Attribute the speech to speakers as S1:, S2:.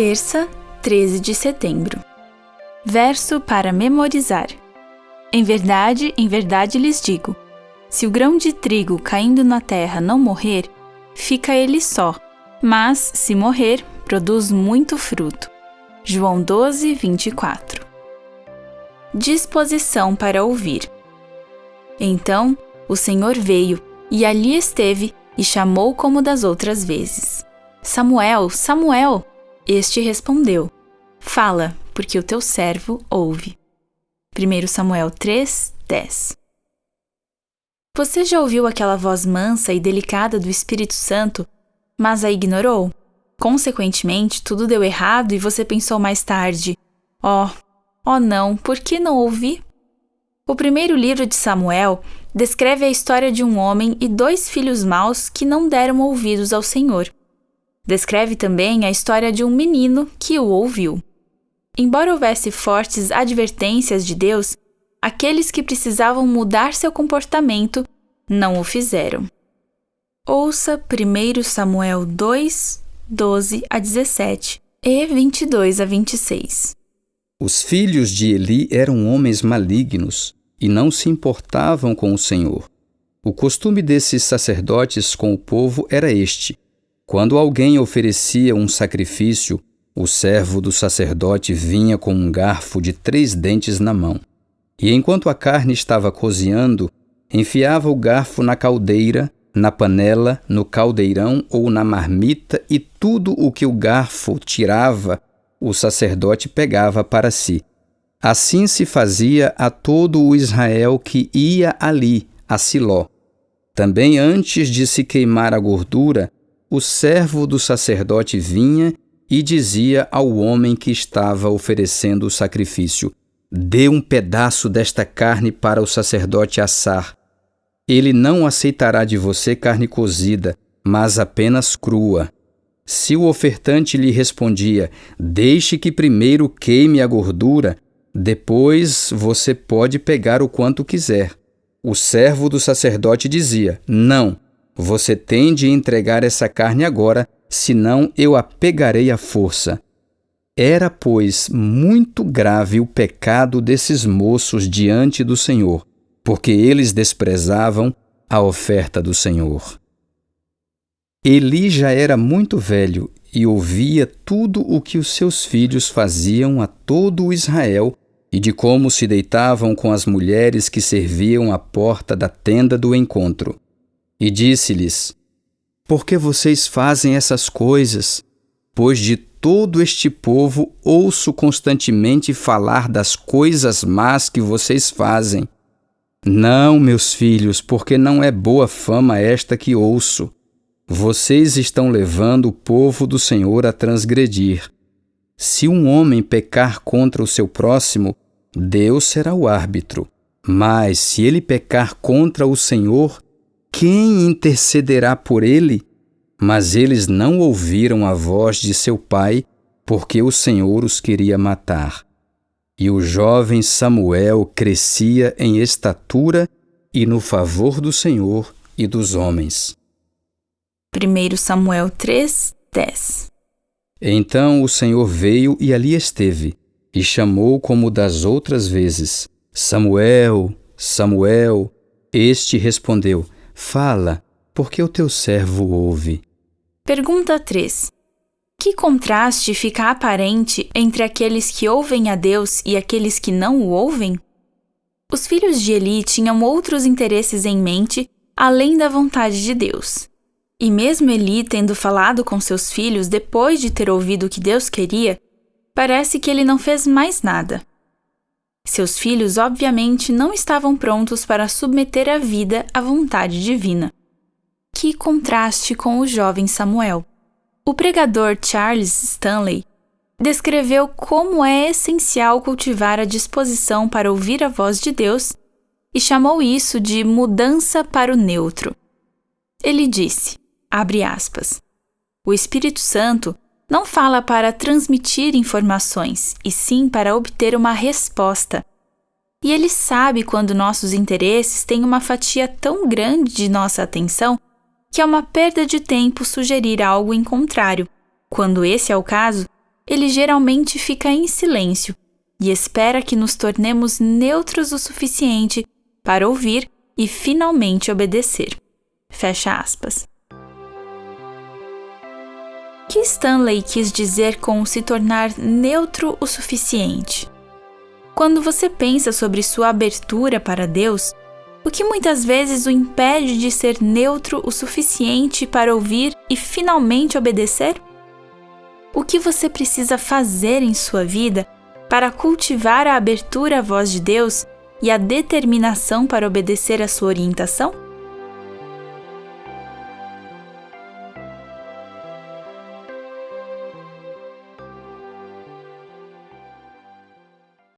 S1: Terça, 13 de setembro. Verso para memorizar. Em verdade lhes digo, se o grão de trigo caindo na terra não morrer, fica ele só, mas, se morrer, produz muito fruto. João 12, 24. Disposição para ouvir. Então, o Senhor veio, e ali esteve, e chamou como das outras vezes. Samuel, Samuel! Este respondeu, fala, porque o teu servo ouve. 1 Samuel 3, 10. Você já ouviu aquela voz mansa e delicada do Espírito Santo, mas a ignorou? Consequentemente, tudo deu errado e você pensou mais tarde, oh não, por que não ouvi? O primeiro livro de Samuel descreve a história de um homem e 2 filhos maus que não deram ouvidos ao Senhor. Descreve também a história de um menino que o ouviu. Embora houvesse fortes advertências de Deus, aqueles que precisavam mudar seu comportamento não o fizeram. Ouça 1 Samuel 2, 12 a 17 e 22 a 26.
S2: Os filhos de Eli eram homens malignos e não se importavam com o Senhor. O costume desses sacerdotes com o povo era este: quando alguém oferecia um sacrifício, o servo do sacerdote vinha com um garfo de 3 dentes na mão. E enquanto a carne estava cozinhando, enfiava o garfo na caldeira, na panela, no caldeirão ou na marmita, e tudo o que o garfo tirava, o sacerdote pegava para si. Assim se fazia a todo o Israel que ia ali, a Siló. Também antes de se queimar a gordura, o servo do sacerdote vinha e dizia ao homem que estava oferecendo o sacrifício: dê um pedaço desta carne para o sacerdote assar. Ele não aceitará de você carne cozida, mas apenas crua. Se o ofertante lhe respondia: deixe que primeiro queime a gordura, depois você pode pegar o quanto quiser. O servo do sacerdote dizia: não, você tem de entregar essa carne agora, senão eu a pegarei à força. Era, pois, muito grave o pecado desses moços diante do Senhor, porque eles desprezavam a oferta do Senhor. Eli já era muito velho e ouvia tudo o que os seus filhos faziam a todo o Israel e de como se deitavam com as mulheres que serviam à porta da tenda do encontro. E disse-lhes: por que vocês fazem essas coisas? Pois de todo este povo ouço constantemente falar das coisas más que vocês fazem. Não, meus filhos, porque não é boa fama esta que ouço. Vocês estão levando o povo do Senhor a transgredir. Se um homem pecar contra o seu próximo, Deus será o árbitro. Mas se ele pecar contra o Senhor, quem intercederá por ele? Mas eles não ouviram a voz de seu pai, porque o Senhor os queria matar. E o jovem Samuel crescia em estatura e no favor do Senhor e dos homens.
S1: 1 Samuel 3, 10.
S2: Então o Senhor veio e ali esteve, e chamou como das outras vezes: Samuel, Samuel. Este respondeu: fala, porque o teu servo ouve.
S1: Pergunta 3. Que contraste fica aparente entre aqueles que ouvem a Deus e aqueles que não o ouvem? Os filhos de Eli tinham outros interesses em mente, além da vontade de Deus. E mesmo Eli tendo falado com seus filhos depois de ter ouvido o que Deus queria, parece que ele não fez mais nada. Seus filhos, obviamente, não estavam prontos para submeter a vida à vontade divina. Que contraste com o jovem Samuel! O pregador Charles Stanley descreveu como é essencial cultivar a disposição para ouvir a voz de Deus e chamou isso de mudança para o neutro. Ele disse, abre aspas, o Espírito Santo não fala para transmitir informações, e sim para obter uma resposta. E ele sabe quando nossos interesses têm uma fatia tão grande de nossa atenção que é uma perda de tempo sugerir algo em contrário. Quando esse é o caso, ele geralmente fica em silêncio e espera que nos tornemos neutros o suficiente para ouvir e finalmente obedecer. Fecha aspas. O que Stanley quis dizer com se tornar neutro o suficiente? Quando você pensa sobre sua abertura para Deus, o que muitas vezes o impede de ser neutro o suficiente para ouvir e finalmente obedecer? O que você precisa fazer em sua vida para cultivar a abertura à voz de Deus e a determinação para obedecer à sua orientação?